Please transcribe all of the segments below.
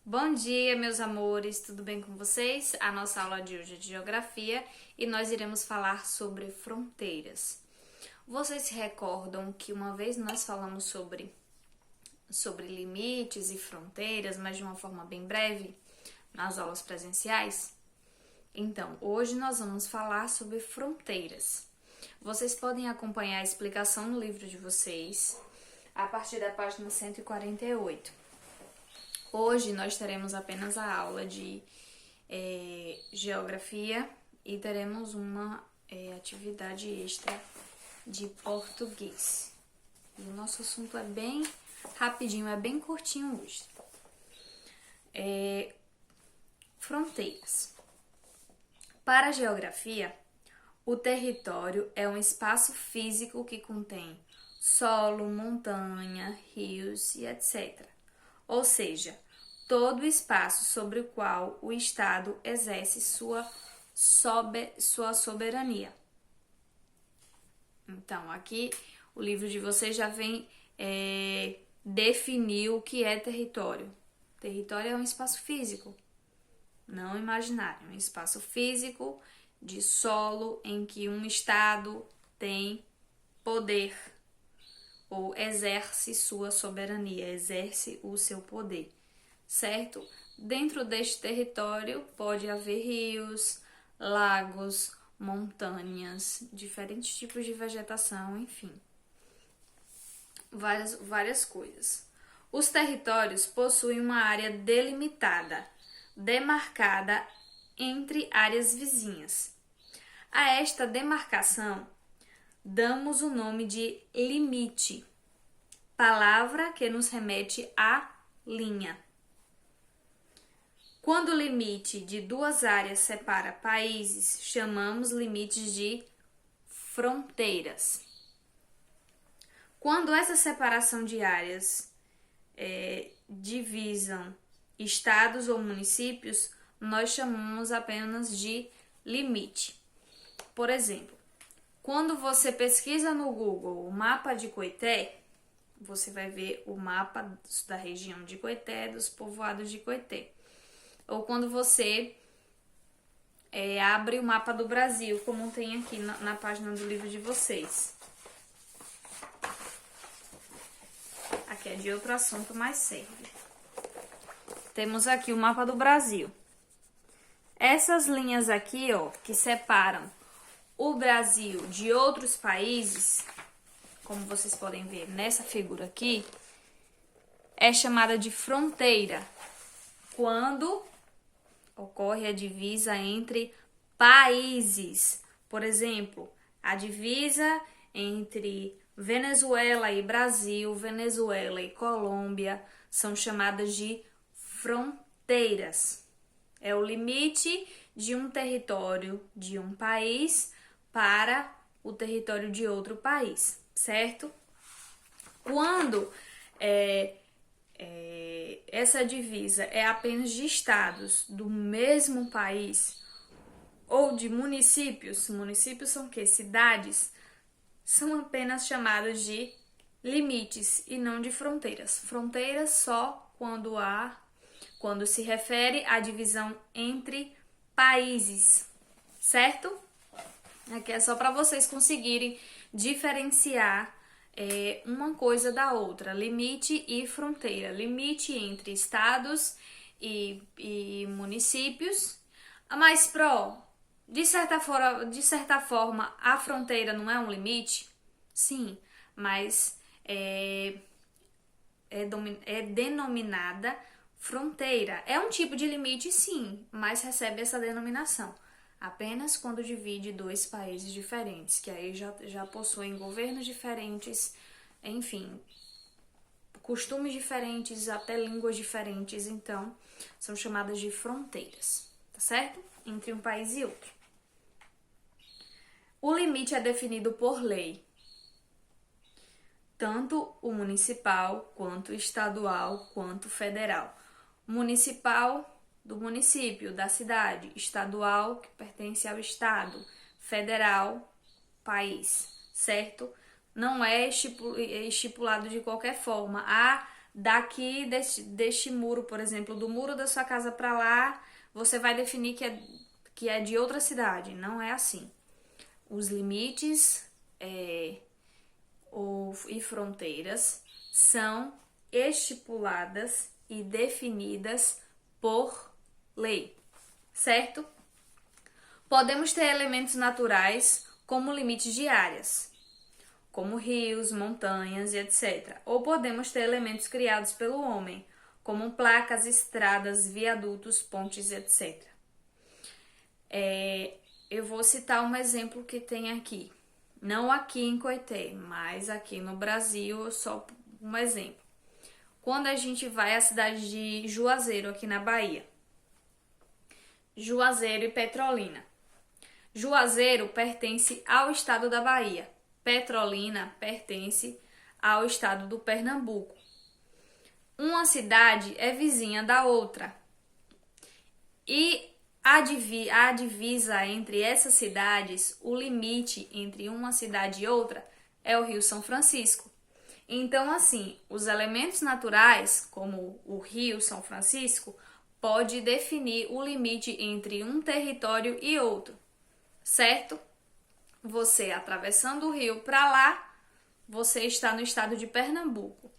Bom dia, meus amores, tudo bem com vocês? A nossa aula de hoje é de geografia e nós iremos falar sobre fronteiras. Vocês se recordam que uma vez nós falamos sobre limites e fronteiras, mas de uma forma bem breve, nas aulas presenciais? Então, hoje nós vamos falar sobre fronteiras. Vocês podem acompanhar a explicação no livro de vocês a partir da página 148. Hoje nós teremos apenas a aula de geografia e teremos uma atividade extra de português. E o nosso assunto é bem rapidinho, é bem curtinho hoje. Fronteiras. Para a geografia, o território é um espaço físico que contém solo, montanha, rios e etc. Ou seja, todo o espaço sobre o qual o Estado exerce sua soberania. Então, aqui o livro de vocês já vem definir o que é território. Território é um espaço físico, não imaginário, é um espaço físico de solo em que um Estado tem poder ou exerce sua soberania, exerce o seu poder, certo? Dentro deste território pode haver rios, lagos, montanhas, diferentes tipos de vegetação, enfim, várias coisas. Os territórios possuem uma área delimitada, demarcada entre áreas vizinhas. A esta demarcação damos o nome de limite, palavra que nos remete à linha. Quando o limite de duas áreas separa países, chamamos limites de fronteiras. Quando essa separação de áreas divisam estados ou municípios, nós chamamos apenas de limite. Por exemplo, quando você pesquisa no Google o mapa de Coité, você vai ver o mapa da região de Coité, dos povoados de Coité. Ou quando você abre o mapa do Brasil, como tem aqui na página do livro de vocês. Aqui é de outro assunto, mas serve. Temos aqui o mapa do Brasil. Essas linhas aqui, ó, que separam o Brasil de outros países, como vocês podem ver nessa figura aqui, é chamada de fronteira quando ocorre a divisa entre países. Por exemplo, a divisa entre Venezuela e Brasil, Venezuela e Colômbia são chamadas de fronteiras. É o limite de um território de um país para o território de outro país, certo? Quando essa divisa é apenas de estados do mesmo país ou de municípios são o quê? Cidades, são apenas chamadas de limites e não de fronteiras. Fronteiras só quando se refere à divisão entre países, certo? Aqui é só para vocês conseguirem diferenciar uma coisa da outra, limite e fronteira. Limite entre estados e municípios. Mas, de certa forma, a fronteira não é um limite? Sim, mas é denominada fronteira. É um tipo de limite, sim, mas recebe essa denominação apenas quando divide dois países diferentes, que aí já possuem governos diferentes, enfim, costumes diferentes, até línguas diferentes, então são chamadas de fronteiras, tá certo? Entre um país e outro. O limite é definido por lei, tanto o municipal, quanto o estadual, quanto o federal. Municipal, do município, da cidade, estadual, que pertence ao estado, federal, país, certo? Não é estipulado de qualquer forma. daqui deste muro, por exemplo, do muro da sua casa para lá, você vai definir que é de outra cidade. Não é assim. Os limites e fronteiras são estipuladas e definidas por lei, certo? Podemos ter elementos naturais como limites de áreas, como rios, montanhas e etc. Ou podemos ter elementos criados pelo homem, como placas, estradas, viadutos, pontes, etc. Eu vou citar um exemplo que tem aqui. Não aqui em Coité, mas aqui no Brasil, só um exemplo. Quando a gente vai à cidade de Juazeiro, aqui na Bahia. Juazeiro e Petrolina. Juazeiro pertence ao estado da Bahia. Petrolina pertence ao estado do Pernambuco. Uma cidade é vizinha da outra. E a divisa entre essas cidades, o limite entre uma cidade e outra, é o Rio São Francisco. Então, assim, os elementos naturais, como o Rio São Francisco, pode definir o limite entre um território e outro, certo? Você atravessando o rio para lá, você está no estado de Pernambuco.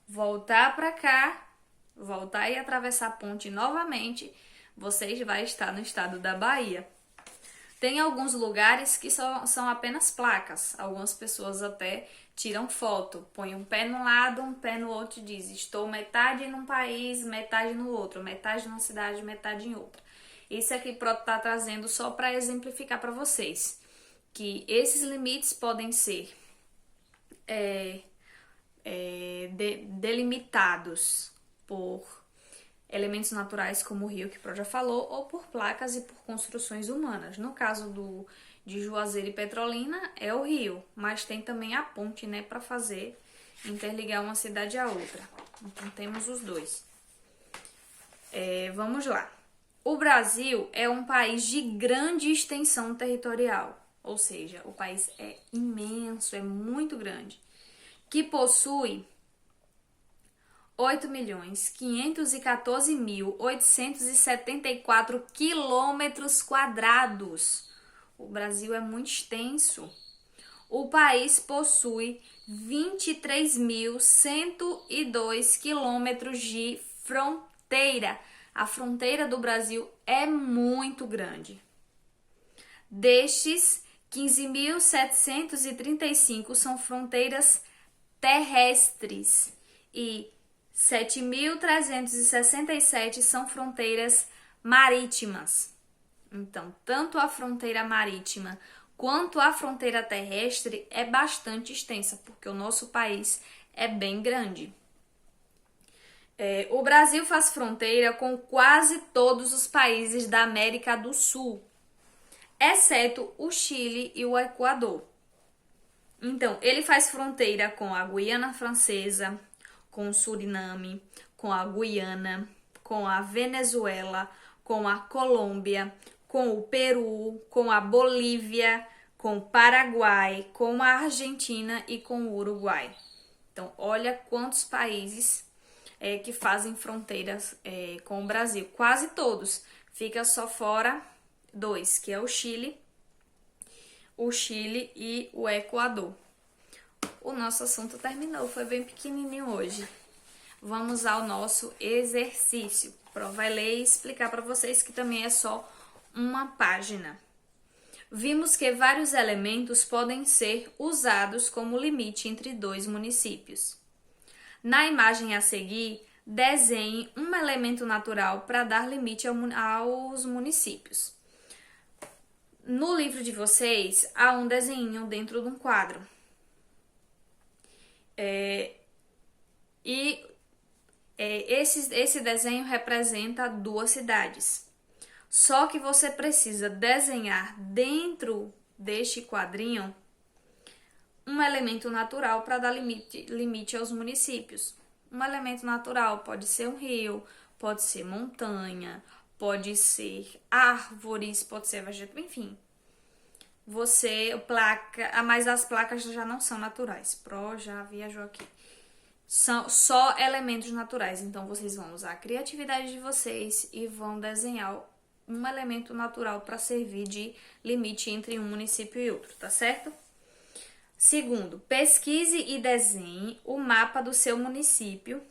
Voltar para cá, voltar e atravessar a ponte novamente, você vai estar no estado da Bahia. Tem alguns lugares que são apenas placas. Algumas pessoas até tiram foto, põem um pé num lado, um pé no outro e diz: estou metade num país, metade no outro, metade numa cidade, metade em outra. Isso aqui está trazendo só para exemplificar para vocês que esses limites podem ser delimitados por elementos naturais como o rio, que o Pro já falou, ou por placas e por construções humanas. No caso de Juazeiro e Petrolina, é o rio, mas tem também a ponte, né, para fazer interligar uma cidade à outra. Então temos os dois. Vamos lá. O Brasil é um país de grande extensão territorial, ou seja, o país é imenso, é muito grande, que possui 8.514.874 quilômetros quadrados. O Brasil é muito extenso. O país possui 23.102 quilômetros de fronteira. A fronteira do Brasil é muito grande. Destes, 15.735 são fronteiras terrestres e 7.367 são fronteiras marítimas. Então, tanto a fronteira marítima quanto a fronteira terrestre é bastante extensa, porque o nosso país é bem grande. O Brasil faz fronteira com quase todos os países da América do Sul, exceto o Chile e o Equador. Então, ele faz fronteira com a Guiana Francesa, com o Suriname, com a Guiana, com a Venezuela, com a Colômbia, com o Peru, com a Bolívia, com o Paraguai, com a Argentina e com o Uruguai. Então, olha quantos países que fazem fronteiras com o Brasil. Quase todos. Fica só fora 2, que é o Chile e o Equador. O nosso assunto terminou, foi bem pequenininho hoje. Vamos ao nosso exercício. Vai ler e explicar para vocês que também é só uma página. Vimos que vários elementos podem ser usados como limite entre dois municípios. Na imagem a seguir, desenhe um elemento natural para dar limite aos municípios. No livro de vocês, há um desenho dentro de um quadro. Esse desenho representa 2 cidades. Só que você precisa desenhar dentro deste quadrinho um elemento natural para dar limite aos municípios. Um elemento natural pode ser um rio, pode ser montanha, pode ser árvores, pode ser vegetal, enfim. Mas as placas já não são naturais. Pro já viajou aqui. São só elementos naturais. Então, vocês vão usar a criatividade de vocês e vão desenhar um elemento natural para servir de limite entre um município e outro, tá certo? Segundo, pesquise e desenhe o mapa do seu município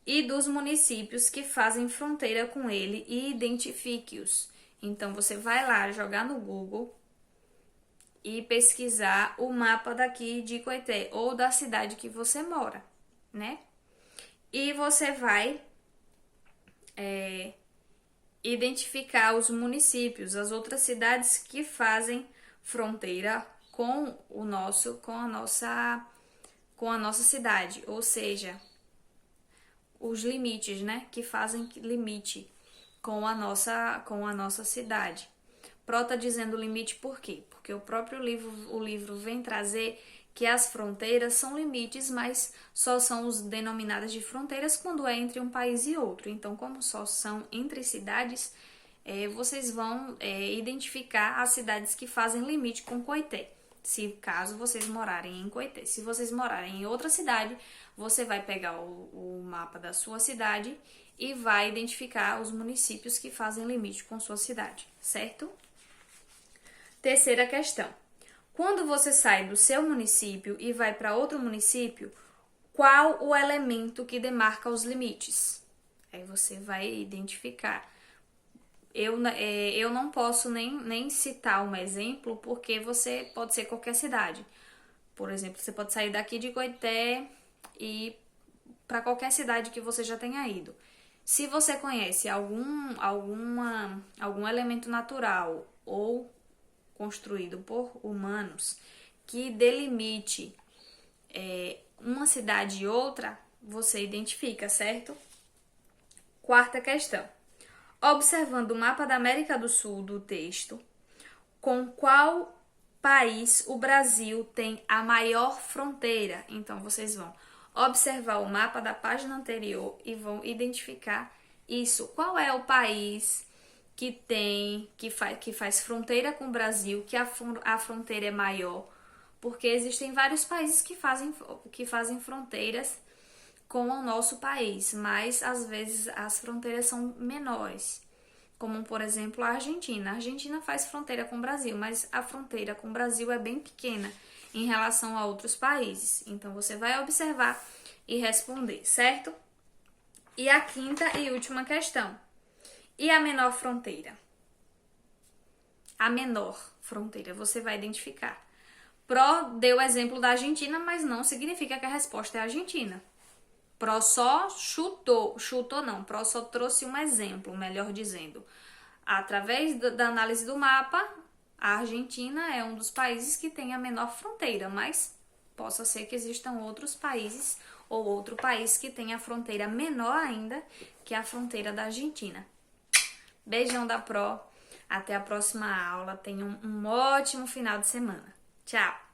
e dos municípios que fazem fronteira com ele e identifique-os. Então, você vai lá jogar no Google e pesquisar o mapa daqui de Coité ou da cidade que você mora, né? E você vai identificar os municípios, as outras cidades que fazem fronteira com com a nossa cidade, ou seja, os limites, né, que fazem limite com a nossa cidade. Pro tá dizendo limite por quê? Porque o próprio livro vem trazer que as fronteiras são limites, mas só são denominadas de fronteiras quando é entre um país e outro. Então, como só são entre cidades, vocês vão identificar as cidades que fazem limite com Coité, se caso vocês morarem em Coité. Se vocês morarem em outra cidade, você vai pegar o mapa da sua cidade e vai identificar os municípios que fazem limite com sua cidade, certo? Terceira questão. Quando você sai do seu município e vai para outro município, qual o elemento que demarca os limites? Aí você vai identificar. Eu não posso nem citar um exemplo, porque você pode ser qualquer cidade. Por exemplo, você pode sair daqui de Coité e para qualquer cidade que você já tenha ido. Se você conhece algum elemento natural ou construído por humanos que delimite uma cidade e outra, você identifica, certo? Quarta questão. Observando o mapa da América do Sul do texto, com qual país o Brasil tem a maior fronteira? Então, vocês vão observar o mapa da página anterior e vão identificar isso. Qual é o país que faz fronteira com o Brasil, que a fronteira é maior? Porque existem vários países que fazem fronteiras com o nosso país, mas às vezes as fronteiras são menores, como por exemplo a Argentina. A Argentina faz fronteira com o Brasil, mas a fronteira com o Brasil é bem pequena em relação a outros países. Então você vai observar e responder, certo? E a quinta e última questão. E a menor fronteira? A menor fronteira você vai identificar. Pro deu o exemplo da Argentina, mas não significa que a resposta é a Argentina. Pro só chutou não, Pro só trouxe um exemplo, melhor dizendo. Através da análise do mapa, a Argentina é um dos países que tem a menor fronteira, mas possa ser que existam outros países ou outro país que tenha a fronteira menor ainda que a fronteira da Argentina. Beijão da Pro, até a próxima aula, tenham um ótimo final de semana. Tchau!